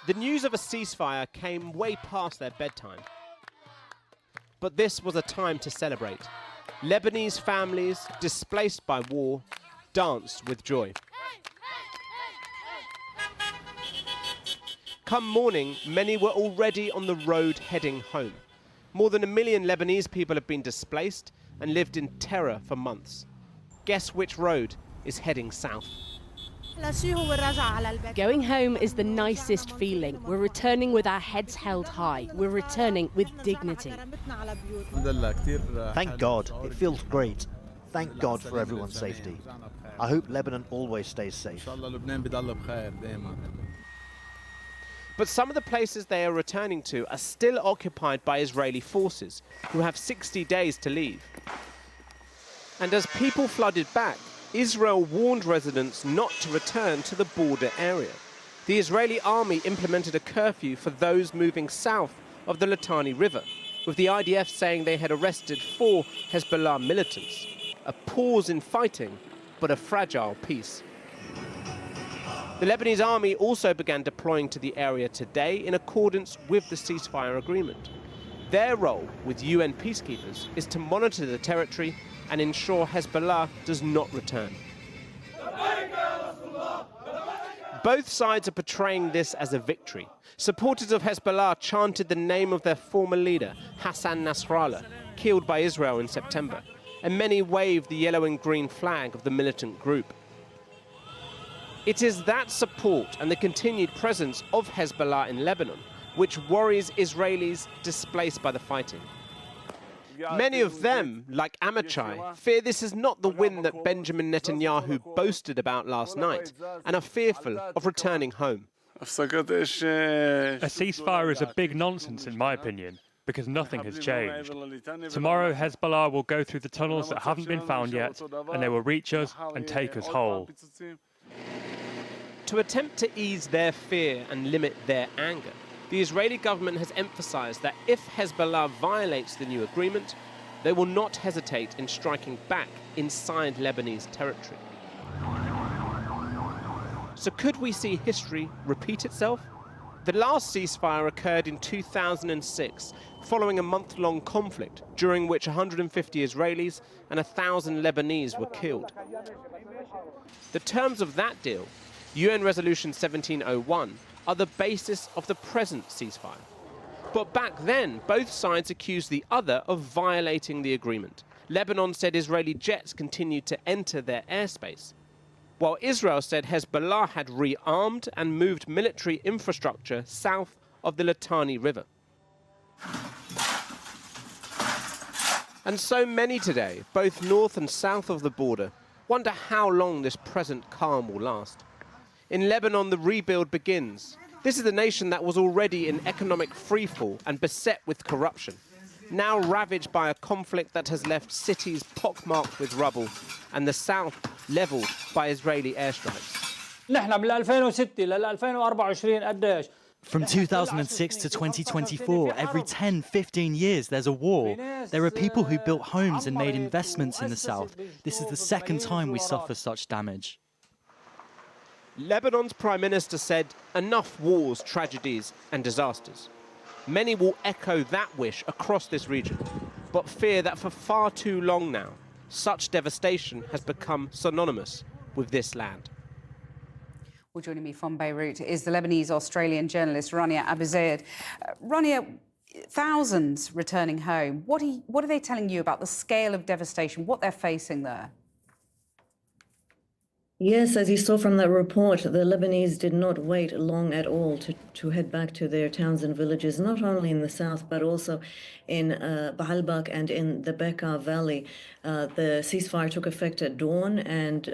The news of a ceasefire came way past their bedtime. But this was a time to celebrate. Lebanese families, displaced by war, danced with joy. Come morning, many were already on the road heading home. More than 1 million Lebanese people have been displaced and lived in terror for months. Guess which road is heading south? Going home is the nicest feeling. We're returning with our heads held high. We're returning with dignity. Thank God. It feels great. Thank God for everyone's safety. I hope Lebanon always stays safe. But some of the places they are returning to are still occupied by Israeli forces, who have 60 days to leave. And as people flooded back, Israel warned residents not to return to the border area. The Israeli army implemented a curfew for those moving south of the Litani River, with the IDF saying they had arrested 4 Hezbollah militants. A pause in fighting, but a fragile peace. The Lebanese army also began deploying to the area today in accordance with the ceasefire agreement. Their role with UN peacekeepers is to monitor the territory and ensure Hezbollah does not return. Both sides are portraying this as a victory. Supporters of Hezbollah chanted the name of their former leader, Hassan Nasrallah, killed by Israel in September, and many waved the yellow and green flag of the militant group. It is that support and the continued presence of Hezbollah in Lebanon which worries Israelis displaced by the fighting. Many of them, like Amichai, fear this is not the win that Benjamin Netanyahu boasted about last night and are fearful of returning home. A ceasefire is a big nonsense in my opinion, because nothing has changed. Tomorrow Hezbollah will go through the tunnels that haven't been found yet, and they will reach us and take us whole. To attempt to ease their fear and limit their anger, the Israeli government has emphasized that if Hezbollah violates the new agreement, they will not hesitate in striking back inside Lebanese territory. So could we see history repeat itself? The last ceasefire occurred in 2006, following a month-long conflict during which 150 Israelis and 1,000 Lebanese were killed. The terms of that deal, UN Resolution 1701, are the basis of the present ceasefire. But back then, both sides accused the other of violating the agreement. Lebanon said Israeli jets continued to enter their airspace, while Israel said Hezbollah had rearmed and moved military infrastructure south of the Litani River. And so many today, both north and south of the border, wonder how long this present calm will last. In Lebanon, the rebuild begins. This is a nation that was already in economic freefall and beset with corruption, now ravaged by a conflict that has left cities pockmarked with rubble and the south leveled by Israeli airstrikes. From 2006 to 2024, every 10, 15 years there's a war. There are people who built homes and made investments in the south. This is the second time we suffer such damage. Lebanon's Prime Minister said, enough wars, tragedies and disasters. Many will echo that wish across this region, but fear that for far too long now, such devastation has become synonymous with this land. Well, joining me from Beirut is the Lebanese-Australian journalist Rania Abuzayed. Rania, thousands returning home. What are they telling you about the scale of devastation, what they're facing there? Yes, as you saw from that report, the Lebanese did not wait long at all to head back to their towns and villages, not only in the south, but also in Baalbek and in the Bekaa Valley. The ceasefire took effect at dawn, and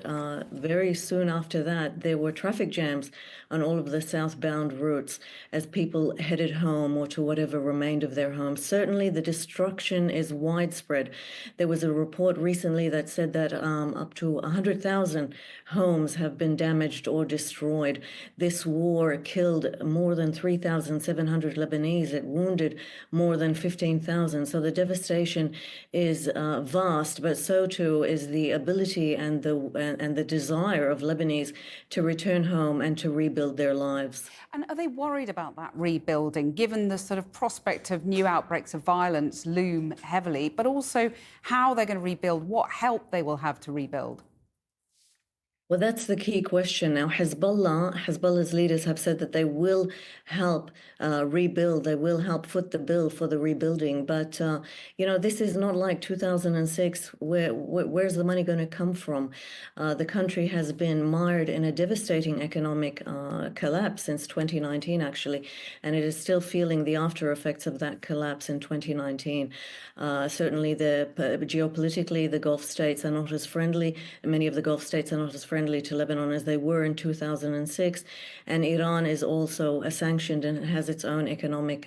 very soon after that, there were traffic jams on all of the southbound routes as people headed home or to whatever remained of their homes. Certainly, the destruction is widespread. There was a report recently that said that up to 100,000 homes have been damaged or destroyed. This war killed more than 3,700 Lebanese. It wounded more than 15,000. So the devastation is vast, but so too is the ability and the desire of Lebanese to return home and to rebuild their lives. And are they worried about that rebuilding, given the sort of prospect of new outbreaks of violence loom heavily, but also how they're going to rebuild, what help they will have to rebuild? Well, that's the key question now. Hezbollah's leaders have said that they will help rebuild. They will help foot the bill for the rebuilding. But, this is not like 2006. Where's the money going to come from? The country has been mired in a devastating economic collapse since 2019, actually, and it is still feeling the after effects of that collapse in 2019. Certainly, geopolitically, the Gulf states are not as friendly. Many of the Gulf states are not as friendly to Lebanon as they were in 2006, and Iran is also sanctioned and has its own economic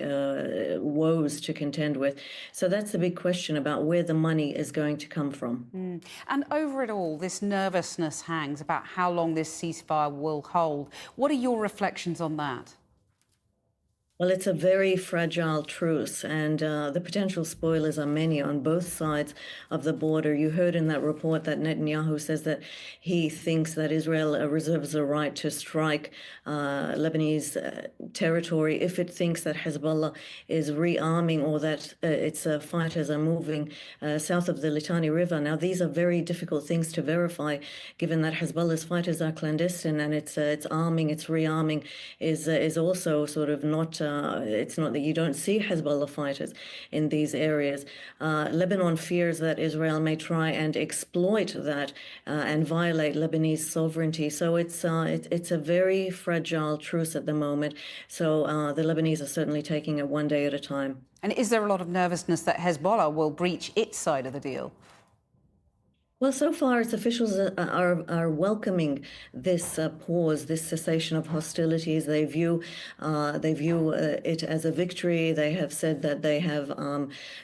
woes to contend with. So that's the big question about where the money is going to come from. And over it all, this nervousness hangs about how long this ceasefire will hold. What are your reflections on that? Well, it's a very fragile truce, and the potential spoilers are many on both sides of the border. You heard in that report that Netanyahu says that he thinks that Israel reserves the right to strike Lebanese territory if it thinks that Hezbollah is rearming or that its fighters are moving south of the Litani River. Now, these are very difficult things to verify, given that Hezbollah's fighters are clandestine, and its arming, its rearming is also sort of not. It's not that you don't see Hezbollah fighters in these areas. Lebanon fears that Israel may try and exploit that and violate Lebanese sovereignty. So it's a very fragile truce at the moment. So the Lebanese are certainly taking it one day at a time. And is there a lot of nervousness that Hezbollah will breach its side of the deal? Well, so far, its officials are welcoming this pause, this cessation of hostilities. They view it as a victory. They have said that they have,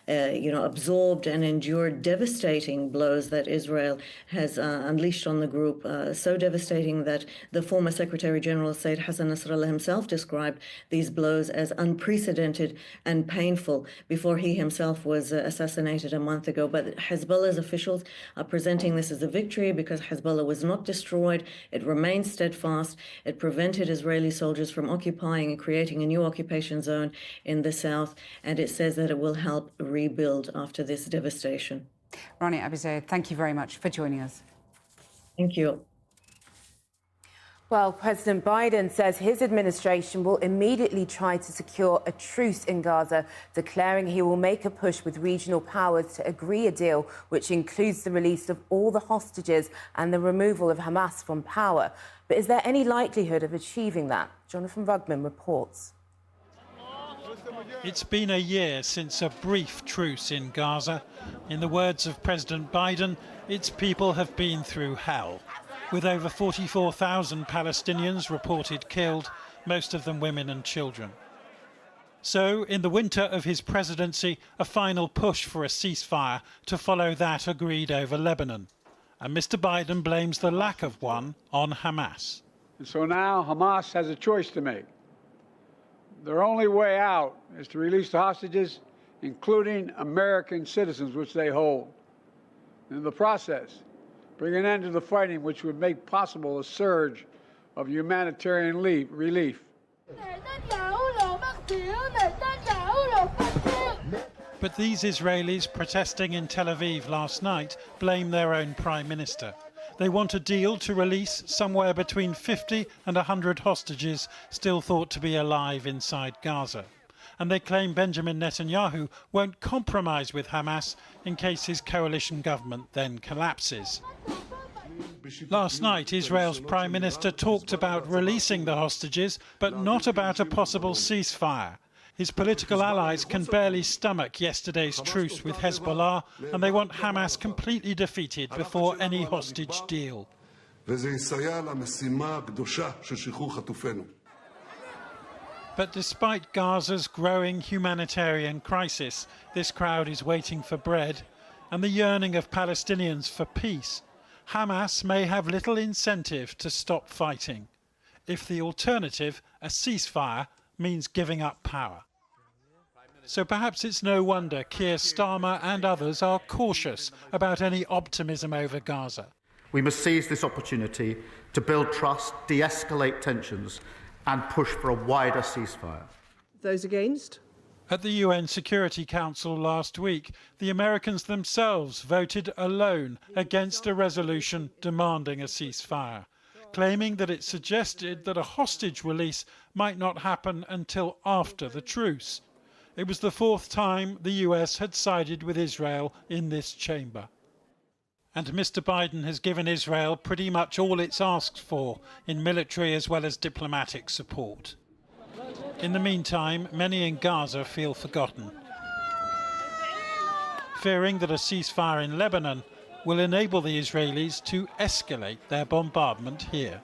absorbed and endured devastating blows that Israel has unleashed on the group, so devastating that the former Secretary General Said Hassan Nasrallah himself described these blows as unprecedented and painful before he himself was assassinated a month ago. But Hezbollah's officials are presenting this as a victory because Hezbollah was not destroyed. It remained steadfast. It prevented Israeli soldiers from occupying and creating a new occupation zone in the south. And it says that it will help rebuild after this devastation. Rania Abu Zaid, thank you very much for joining us. Thank you. Well, President Biden says his administration will immediately try to secure a truce in Gaza, declaring he will make a push with regional powers to agree a deal which includes the release of all the hostages and the removal of Hamas from power. But is there any likelihood of achieving that? Jonathan Rugman reports. It's been a year since a brief truce in Gaza. In the words of President Biden, its people have been through hell. With over 44,000 Palestinians reported killed, most of them women and children. So, in the winter of his presidency, a final push for a ceasefire to follow that agreed over Lebanon. And Mr. Biden blames the lack of one on Hamas. And so now Hamas has a choice to make. Their only way out is to release the hostages, including American citizens, which they hold. In the process, bring an end to the fighting, which would make possible a surge of humanitarian relief. But these Israelis protesting in Tel Aviv last night blame their own prime minister. They want a deal to release somewhere between 50 and 100 hostages still thought to be alive inside Gaza. And they claim Benjamin Netanyahu won't compromise with Hamas in case his coalition government then collapses. Last night, Israel's Prime Minister talked about releasing the hostages, but not about a possible ceasefire. His political allies can barely stomach yesterday's truce with Hezbollah, and they want Hamas completely defeated before any hostage deal. But despite Gaza's growing humanitarian crisis, this crowd is waiting for bread and the yearning of Palestinians for peace. Hamas may have little incentive to stop fighting if the alternative, a ceasefire, means giving up power. So perhaps it's no wonder Keir Starmer and others are cautious about any optimism over Gaza. We must seize this opportunity to build trust, de-escalate tensions and push for a wider ceasefire. Those against? At the UN Security Council last week, the Americans themselves voted alone against a resolution demanding a ceasefire, claiming that it suggested that a hostage release might not happen until after the truce. It was the fourth time the US had sided with Israel in this chamber. And Mr. Biden has given Israel pretty much all it's asked for in military as well as diplomatic support. In the meantime, many in Gaza feel forgotten, fearing that a ceasefire in Lebanon will enable the Israelis to escalate their bombardment here.